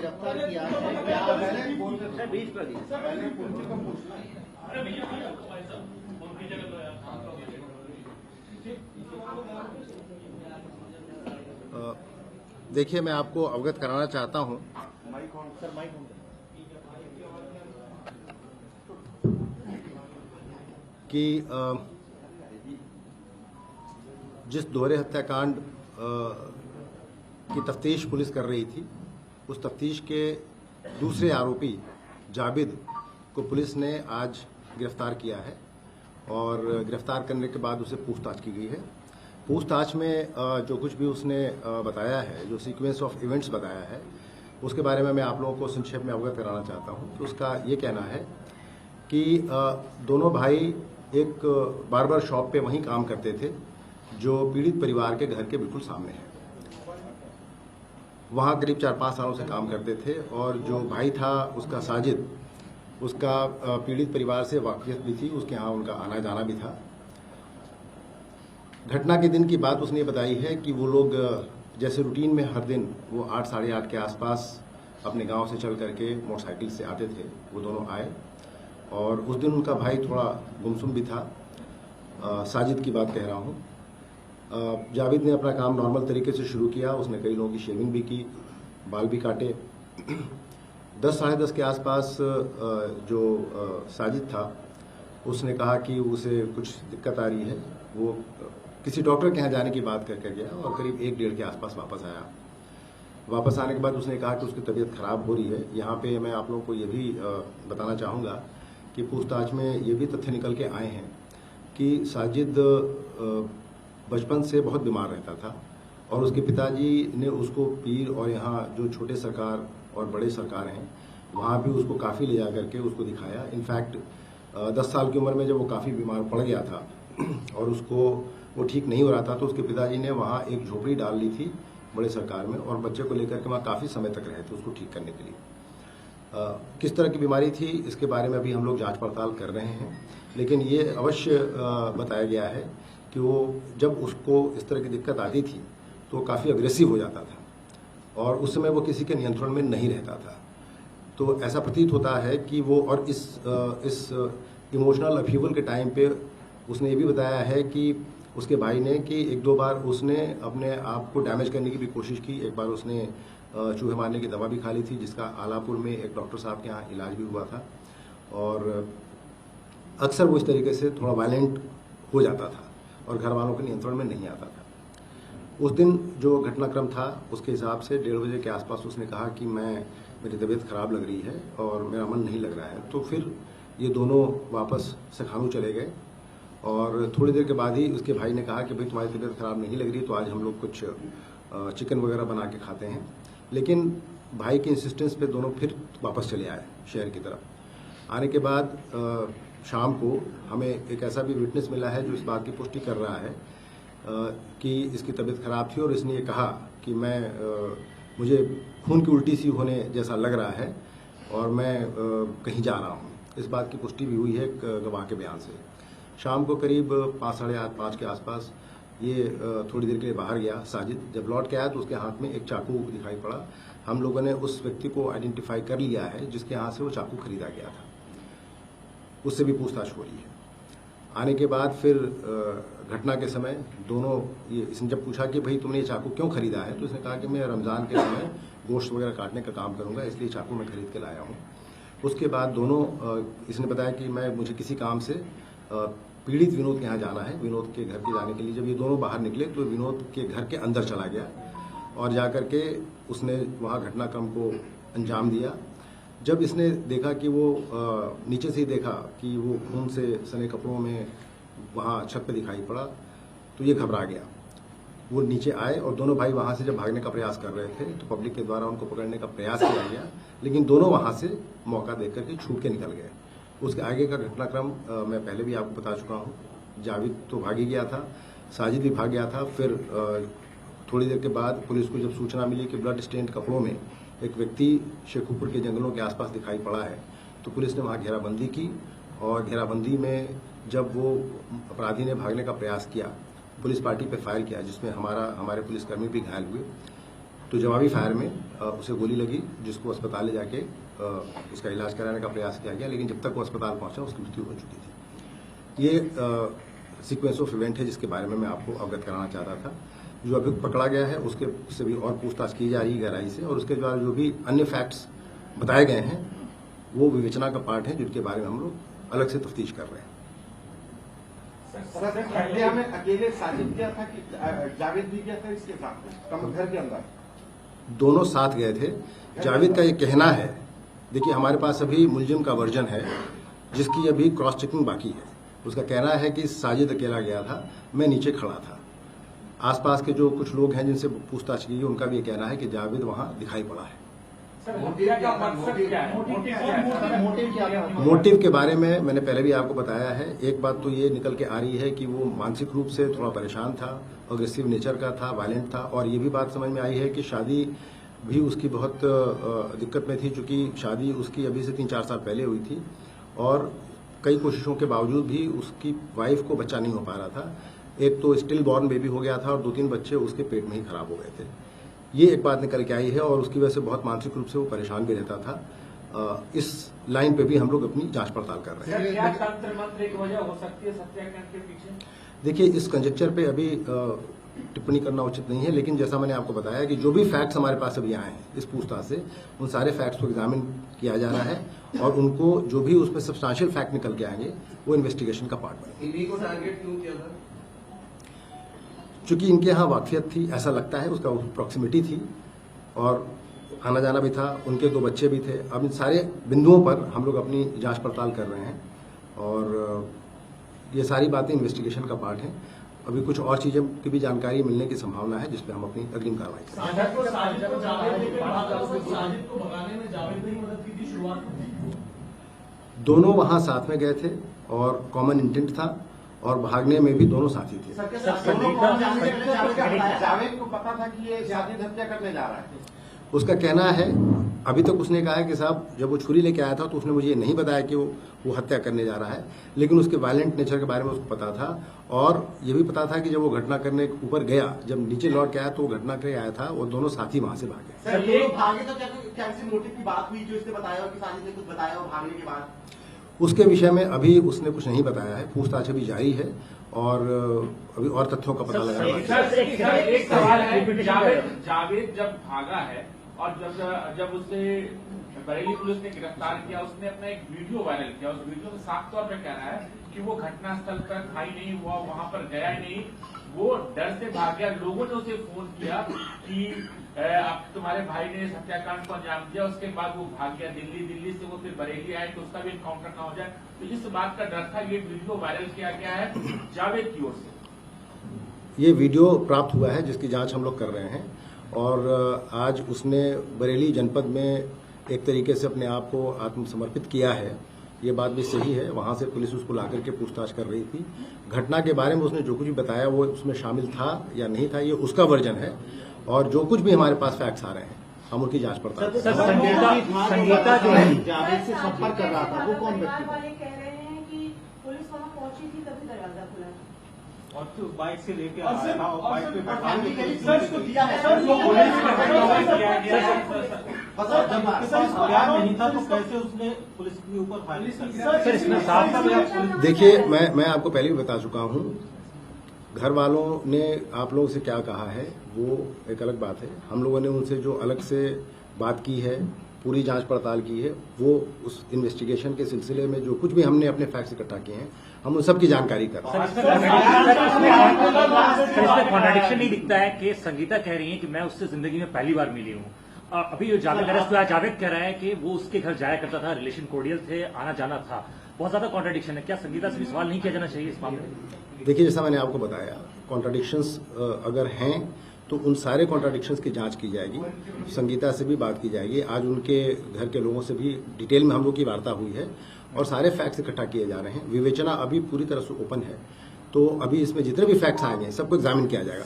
गिरफ्तार किया है, क्या मैंने 20 पर देखिए, मैं आपको अवगत कराना चाहता हूं कि जिस दोहरे हत्याकांड की तफ्तीश पुलिस कर रही थी, उस तफ्तीश के दूसरे आरोपी जाबिद को पुलिस ने आज गिरफ्तार किया है और गिरफ्तार करने के बाद उसे पूछताछ की गई है। पूछताछ में जो कुछ भी उसने बताया है, जो सीक्वेंस ऑफ इवेंट्स बताया है, उसके बारे में मैं आप लोगों को संक्षेप में अवगत कराना चाहता हूं कि उसका ये कहना है कि दोनों भाई एक बार्बर शॉप पे वहीं काम करते थे जो पीड़ित परिवार के घर के बिल्कुल सामने है। वहाँ करीब 4-5 सालों से काम करते थे और जो भाई था उसका साजिद, उसका पीड़ित परिवार से वाकियत भी थी, उसके यहाँ उनका आना जाना भी था। घटना के दिन की बात उसने बताई है कि वो लोग जैसे रूटीन में हर दिन वो 8 साढ़े 8 के आसपास अपने गांव से चल करके मोटरसाइकिल से आते थे। वो दोनों आए और उस दिन उनका भाई थोड़ा गुमसुम भी था। साजिद की बात कह रहा हूँ। जावेद ने अपना काम नॉर्मल तरीके से शुरू किया। उसने कई लोगों की शेविंग भी की, बाल भी काटे। 10 साढ़े 10 के आसपास जो साजिद था उसने कहा कि उसे कुछ दिक्कत आ रही है। वो किसी डॉक्टर के यहाँ जाने की बात करके गया और करीब 1-1:30 के आसपास वापस आया। वापस आने के बाद उसने कहा कि उसकी तबीयत खराब हो रही है। यहाँ पे मैं आप लोगों को ये भी बताना चाहूँगा कि पूछताछ में ये भी तथ्य निकल के आए हैं कि साजिद बचपन से बहुत बीमार रहता था और उसके पिताजी ने उसको पीर और यहाँ जो छोटे सरकार और बड़े सरकार हैं वहाँ भी उसको काफ़ी ले जा करके उसको दिखाया। इनफैक्ट 10 साल की उम्र में जब वो काफ़ी बीमार पड़ गया था और उसको वो ठीक नहीं हो रहा था तो उसके पिताजी ने वहाँ एक झोपड़ी डाल ली थी बड़े सरकार में और बच्चे को लेकर के वहाँ काफ़ी समय तक रहे थे उसको ठीक करने के लिए। किस तरह की बीमारी थी इसके बारे में अभी हम लोग जांच पड़ताल कर रहे हैं, लेकिन ये अवश्य बताया गया है कि वो जब उसको इस तरह की दिक्कत आती थी तो वो काफ़ी अग्रेसिव हो जाता था और उस समय वो किसी के नियंत्रण में नहीं रहता था। तो ऐसा प्रतीत होता है कि वो और इस इमोशनल अपहीवल के टाइम पे उसने ये भी बताया है कि उसके भाई ने कि 1-2 बार उसने अपने आप को डैमेज करने की भी कोशिश की। एक बार उसने चूहे मारने की दवा भी खा ली थी जिसका आलापुर में एक डॉक्टर साहब के यहाँ इलाज भी हुआ था और अक्सर वो इस तरीके से थोड़ा वायलेंट हो जाता था और घर वालों के नियंत्रण में नहीं आता था। उस दिन जो घटनाक्रम था उसके हिसाब से 1:30 बजे के आसपास उसने कहा कि मेरी तबीयत खराब लग रही है और मेरा मन नहीं लग रहा है। तो फिर ये दोनों वापस सखानू चले गए और थोड़ी देर के बाद ही उसके भाई ने कहा कि भाई तुम्हारी तबीयत खराब नहीं लग रही तो आज हम लोग कुछ चिकन वगैरह बना के खाते हैं। लेकिन भाई के इंसिस्टेंस पे दोनों फिर वापस चले आए शहर की तरफ। आने के बाद शाम को हमें एक ऐसा भी विटनेस मिला है जो इस बात की पुष्टि कर रहा है कि इसकी तबीयत खराब थी और इसने ये कहा कि मुझे खून की उल्टी सी होने जैसा लग रहा है और मैं कहीं जा रहा हूँ। इस बात की पुष्टि भी हुई है गवाह के बयान से। शाम को करीब 5 साढ़े 5 के आसपास ये थोड़ी देर के लिए बाहर गया साजिद। जब लौट के आया तो उसके हाथ में एक चाकू दिखाई पड़ा। हम लोगों ने उस व्यक्ति को आइडेंटिफाई कर लिया है जिसके यहाँ से वो चाकू खरीदा गया था। उससे भी पूछताछ हो रही है। आने के बाद फिर घटना के समय दोनों इसने जब पूछा कि भाई तुमने ये चाकू क्यों खरीदा है तो इसने कहा कि मैं रमज़ान के समय गोश्त वगैरह काटने का काम करूँगा इसलिए चाकू मैं खरीद के लाया हूँ। उसके बाद दोनों इसने बताया कि मुझे किसी काम से पीड़ित विनोद के यहाँ जाना है, विनोद के घर के जाने के लिए। जब ये दोनों बाहर निकले तो विनोद के घर के अंदर चला गया और जाकर के उसने वहाँ घटनाक्रम को अंजाम दिया। जब इसने देखा कि वो नीचे से ही देखा कि वो खून से सने कपड़ों में वहाँ छत पे दिखाई पड़ा तो ये घबरा गया। वो नीचे आए और दोनों भाई वहाँ से जब भागने का प्रयास कर रहे थे तो पब्लिक के द्वारा उनको पकड़ने का प्रयास किया गया, लेकिन दोनों वहाँ से मौका देख करके छूट के निकल गए। उसके आगे का घटनाक्रम मैं पहले भी आपको बता चुका हूँ। जावेद तो भाग ही गया था, साजिद भी भाग गया था। फिर थोड़ी देर के बाद पुलिस को जब सूचना मिली कि ब्लड स्टेन्ड कपड़ों में एक व्यक्ति शेखुपुर के जंगलों के आसपास दिखाई पड़ा है तो पुलिस ने वहाँ घेराबंदी की और घेराबंदी में जब वो अपराधी ने भागने का प्रयास किया, पुलिस पार्टी पे फायर किया जिसमें हमारे पुलिसकर्मी भी घायल हुए। तो जवाबी फायर में उसे गोली लगी, जिसको अस्पताल ले जाके उसका इलाज कराने का प्रयास किया गया, लेकिन जब तक वो अस्पताल पहुंचा उसकी मृत्यु हो चुकी थी। ये सीक्वेंस ऑफ इवेंट है जिसके बारे में मैं आपको अवगत कराना चाहता था। जो अभी पकड़ा गया है उसके से भी और पूछताछ की जा रही है गहराई से, और उसके बाद जो भी अन्य फैक्ट्स बताए गए हैं वो विवेचना का पार्ट है, जिनके बारे में हम लोग अलग से तफ्तीश कर रहे हैं। सर, हत्या में अकेले साजिद किया था कि जावेद भी किया था इसके साथ में घर के अंदर? दोनों साथ गए थे। जावेद का ये कहना है, देखिए हमारे पास अभी मुलजिम का वर्जन है जिसकी अभी क्रॉस चेकिंग बाकी है। उसका कहना है कि साजिद अकेला गया था, मैं नीचे खड़ा था। आसपास के जो कुछ लोग हैं जिनसे पूछताछ की, उनका भी ये कहना है कि जावेद वहां दिखाई पड़ा है। मोटिव के बारे में मैंने पहले भी आपको बताया है। एक बात तो ये निकल के आ रही है कि वो मानसिक रूप से थोड़ा परेशान था, अग्रेसिव नेचर का था, वायलेंट था, और ये भी बात समझ में आई है कि शादी भी उसकी बहुत दिक्कत में थी, चूंकि शादी उसकी अभी से 3-4 साल पहले हुई थी, और कई कोशिशों के बावजूद भी उसकी वाइफ को बच्चा नहीं हो पा रहा था। एक तो स्टिल बॉर्न बेबी हो गया था और 2-3 बच्चे उसके पेट में ही खराब हो गए थे। ये एक बात निकल के आई है, और उसकी वजह से बहुत मानसिक रूप से वो परेशान भी रहता था। इस लाइन पे भी हम लोग अपनी जांच पड़ताल कर रहे हैं। क्या तंत्र मंत्र एक वजह हो सकती है हत्याकांड के पीछे? देखिए, इस कंजेक्चर पे अभी टिप्पणी करना उचित नहीं है, लेकिन जैसा मैंने आपको बताया कि जो भी फैक्ट्स हमारे पास अभी आए हैं इस पूछताछ से, उन सारे फैक्ट्स को एग्जामिन किया जा रहा है, और उनको जो भी उसमें सब्सटेंशियल फैक्ट निकल के आएंगे वो इन्वेस्टिगेशन का पार्ट बनेंगे। इन्हीं को टारगेट क्यों किया था? चूंकि इनके यहाँ वाकफियत थी, ऐसा लगता है, उसका प्रॉक्सिमिटी थी और आना जाना भी था, उनके 2 बच्चे भी थे। अब इन सारे बिंदुओं पर हम लोग अपनी जांच पड़ताल कर रहे हैं, और ये सारी बातें इन्वेस्टिगेशन का पार्ट है। अभी कुछ और चीजें की भी जानकारी मिलने की संभावना है, जिस पर हम अपनी अग्रिम कार्रवाई करेंगे। दोनों वहां साथ में गए थे और कॉमन इंटेंट था, और भागने में भी दोनों साथी थे। जावेद को पता था कि ये साजिद हत्या करने जा रहा है? उसका कहना है, अभी तक उसने कहा है कि साहब जब वो छुरी लेके आया था तो उसने मुझे ये नहीं बताया कि वो हत्या करने जा रहा है, लेकिन उसके वायलेंट नेचर के बारे में उसको पता था, और ये भी पता था कि जब वो घटना करने ऊपर गया, जब नीचे लौट के आया तो वो घटना करके आया था, और दोनों साथी वहां से भागे। सर, ये भागे तो क्या किसी मोटिव की बात हुई जो इसने बताया कि साजिद ने कुछ बताया और भागने के बाद? उसके विषय में अभी उसने कुछ नहीं बताया है, पूछताछ अभी जारी है, और अभी और तथ्यों का पता लगा। एक सवाल है, जावेद जब भागा है और जब उसे बरेली पुलिस ने गिरफ्तार किया, उसने अपना एक वीडियो वायरल किया। उस वीडियो में साफ तौर पर कह रहा है कि वो घटनास्थल पर खाई नहीं हुआ, वहां पर गया ही नहीं, वो डर से भाग गया। लोगों ने उसे फोन किया कि अब तुम्हारे भाई ने इस हत्याकांड को अंजाम दिया, उसके बाद वो भाग गया दिल्ली से वो फिर बरेली आए तो उसका भी इनकाउंटर ना हो जाए। तो इस बात का डर था, ये वीडियो वायरल किया गया है जावेद की ओर से। ये वीडियो प्राप्त हुआ है जिसकी जांच हम लोग कर रहे हैं, और आज उसने बरेली जनपद में एक तरीके से अपने आप को आत्मसमर्पित किया है। ये बात भी सही है, वहां से पुलिस उसको लाकर के पूछताछ कर रही थी। घटना के बारे में उसने जो कुछ भी बताया वो उसमें शामिल था या नहीं था, ये उसका वर्जन है, और जो कुछ भी हमारे पास फैक्ट्स आ रहे हैं हम उनकी जांच पड़ताल कर रहे हैं। संगीता जो है जावेद से संपर्क कर रहा था, वो कौन व्यक्ति था? वाले कह रहे हैं कि पुलिस वहां पहुंची थी तभी दरवाजा खुला था, और तो बाइक से लेके आया था और बाइक पे बैठा सर, इसको दिया है सर, बयान नहीं था तो कैसे उसने पुलिस के ऊपर फायरिंग कर? सर, इसमें साफ देखिए, मैं आपको पहले भी बता चुका हूं, घर वालों ने आप लोगों से क्या कहा है वो एक अलग बात है। हम लोगों ने उनसे जो अलग से बात की है, पूरी जांच पड़ताल की है, वो उस इन्वेस्टिगेशन के सिलसिले में जो कुछ भी हमने अपने फैक्ट्स इकट्ठा किए हैं हम उन सब की जानकारी कर रहे हैं। इसमें कॉन्ट्रडिक्शन नहीं दिखता है कि संगीता कह रही है कि मैं उससे जिंदगी में पहली बार मिली हूँ, अभी जो जावेद कह रहा है कि वो उसके घर जाया करता था, रिलेशन कोर्डियल थे, आना जाना था। बहुत ज्यादा कॉन्ट्रडिक्शन है, क्या संगीता से भी सवाल नहीं किया जाना चाहिए इस मामले में? देखिए, जैसा मैंने आपको बताया, कॉन्ट्रडिक्शंस अगर हैं तो उन सारे कॉन्ट्रडिक्शंस की जांच की जाएगी, संगीता से भी बात की जाएगी, आज उनके घर के लोगों से भी डिटेल में हम लोग की वार्ता हुई है, और सारे फैक्ट्स इकट्ठा किए जा रहे हैं। विवेचना अभी पूरी तरह से ओपन है, तो अभी इसमें जितने भी फैक्ट्स आएंगे सबको एग्जामिन किया जाएगा।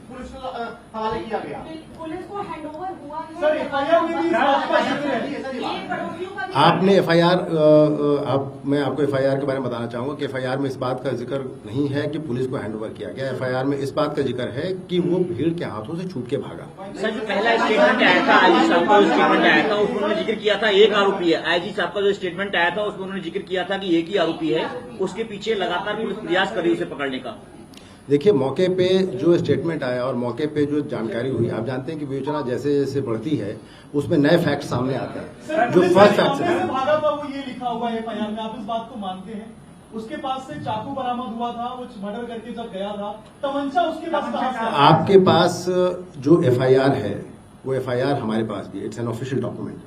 पुलिस को हवाले किया गया, पुलिस को हैंडओवर हुआ सर, एफआईआर में भी आपने एफआईआर मैं आपको एफआईआर के बारे में बताना चाहूंगा कि एफआईआर में इस बात का जिक्र नहीं है कि पुलिस को हैंडओवर किया गया। एफआईआर में इस बात का जिक्र है कि वो भीड़ के हाथों से छूट के भागा। सर, जो पहला स्टेटमेंट आया था आईजी साहब का, स्टेटमेंट आया था उसमें उन्होंने जिक्र किया था एक आरोपी है। आईजी साहब का जो स्टेटमेंट आया था उसमें उन्होंने जिक्र किया था कि एक ही आरोपी है, उसके पीछे लगातार पुलिस प्रयास कर रही है उसे पकड़ने का। देखिए, मौके पे जो स्टेटमेंट आया और मौके पे जो जानकारी हुई, आप जानते हैं कि विवेचना जैसे जैसे बढ़ती है उसमें नए फैक्ट सामने आते हैं। जो फर्स्ट फैक्ट है, भागा था वो ये लिखा हुआ है एफआईआर में, आप इस बात को मानते हैं? उसके पास से चाकू बरामद हुआ था, वो मर्डर करके जब गया था, तमंचा उसके पास कहां से आया? आपके पास जो एफआईआर है वो एफआईआर हमारे पास भी, इट्स एन ऑफिशियल डॉक्यूमेंट,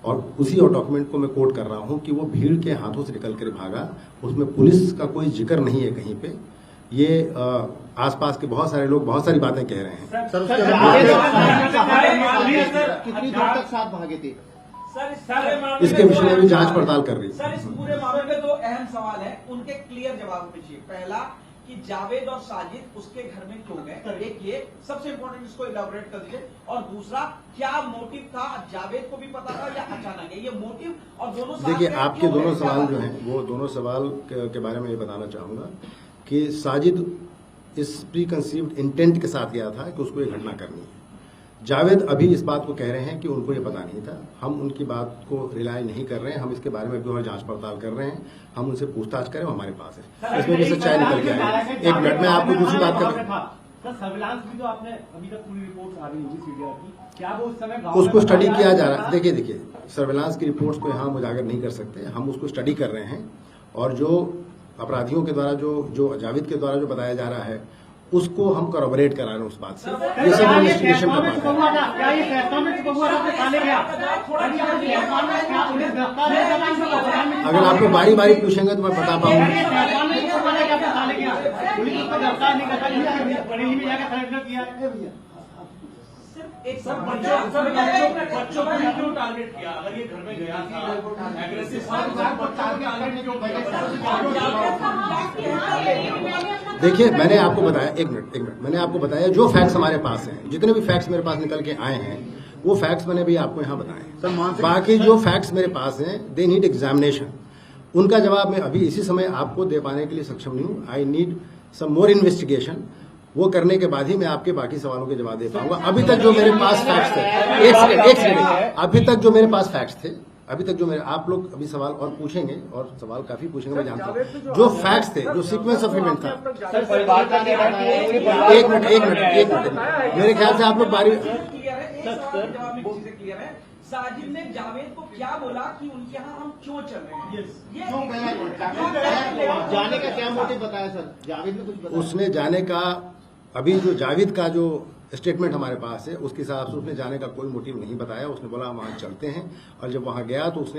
और उसी डॉक्यूमेंट को मैं कोट कर रहा हूं कि वो भीड़ के हाथों से निकल कर भागा। उसमें पुलिस का कोई जिक्र नहीं है कहीं पे। ये आसपास के बहुत सारे लोग बहुत सारी बातें कह रहे हैं। सर कितनी दूर तक साथ भागे थे? इसके विषय में भी जांच पड़ताल कर रही है। सर, इस पूरे मामले में दो अहम सवाल है, उनके क्लियर जवाब मुझे चाहिए। पहला कि जावेद और साजिद उसके घर में क्यों गए, एक ये सबसे इम्पोर्टेंट, इसको इलाबोरेट कर दीजिए। और दूसरा, क्या मोटिव था, जावेद को भी पता था या अचानक है ये मोटिव? और दोनों देखिए, आपके दोनों सवाल जो हैं वो दोनों सवाल के बारे में ये बताना चाहूंगा कि साजिद इस प्री कंसीव्ड इंटेंट के साथ गया था कि उसको ये घटना करनी है। जावेद अभी इस बात को कह रहे हैं कि उनको ये पता नहीं था। हम उनकी बात को रिलाय नहीं कर रहे हैं, हम इसके बारे में भी और जांच पड़ताल कर रहे हैं। हम उनसे पूछताछ करें, वो हमारे पास है, इसमें भी सच्चाई निकल के आएगी। एक मिनट में आपको दूसरी बात कर, सर सर्विलांस भी तो आपने अभी तक पूरी रिपोर्ट आ रही होगी सीडीआर की, क्या वो उस समय उसको स्टडी किया जा रहा है। देखिए, सर्विलांस की रिपोर्ट्स को यहाँ हम उजागर नहीं कर सकते, हम उसको स्टडी कर रहे हैं। और जो अपराधियों के द्वारा जो जावेद के द्वारा जो बताया जा रहा है उसको हम कॉरबोरेट करा रहे हैं उस बात से। ये सब इन्वेस्टिगेशन का पार्ट है। अगर आपको बारी बारी पूछेंगे तो मैं बता पाऊंगा। एक सर बच्चों को ही क्यों टारगेट किया? अगर ये घर में गया था एग्रेसिव, देखिए, मैंने आपको बताया, एक मिनट, मैंने आपको बताया जो फैक्ट्स हमारे पास हैं, जितने भी फैक्ट्स मेरे पास निकल के आए हैं वो फैक्ट्स मैंने भी आपको यहाँ बताए। बाकी जो फैक्ट्स मेरे पास हैं दे नीड एग्जामिनेशन। उनका जवाब मैं अभी इसी समय आपको दे पाने के लिए सक्षम नहीं हूँ। I need some more investigation. वो करने के बाद ही मैं आपके बाकी सवालों के जवाब दे पाऊंगा। अभी तक जो मेरे पास फैक्ट्स थे, एक सेकंड, अभी तक जो मेरे पास फैक्ट्स थे, अभी तक जो मेरे, आप लोग अभी सवाल और पूछेंगे और सवाल काफी पूछेंगे, मैं जानता हूँ। जो फैक्ट्स थे, जो सीक्वेंस ऑफ इवेंट था, एक मिनट, मेरे ख्याल से आप लोग बारी, क्लियर है। साजिद ने जावेद को क्या बोला कि उनके यहाँ हम क्यों चल रहे हैं? जाने का क्या मोटिव बताया सर? जावेद ने कुछ बताया? उसने जाने का, अभी जो जावेद का जो स्टेटमेंट हमारे पास है उसके हिसाब से उसने जाने का कोई मोटिव नहीं बताया। उसने बोला हम वहां चलते हैं, और जब वहां गया तो उसने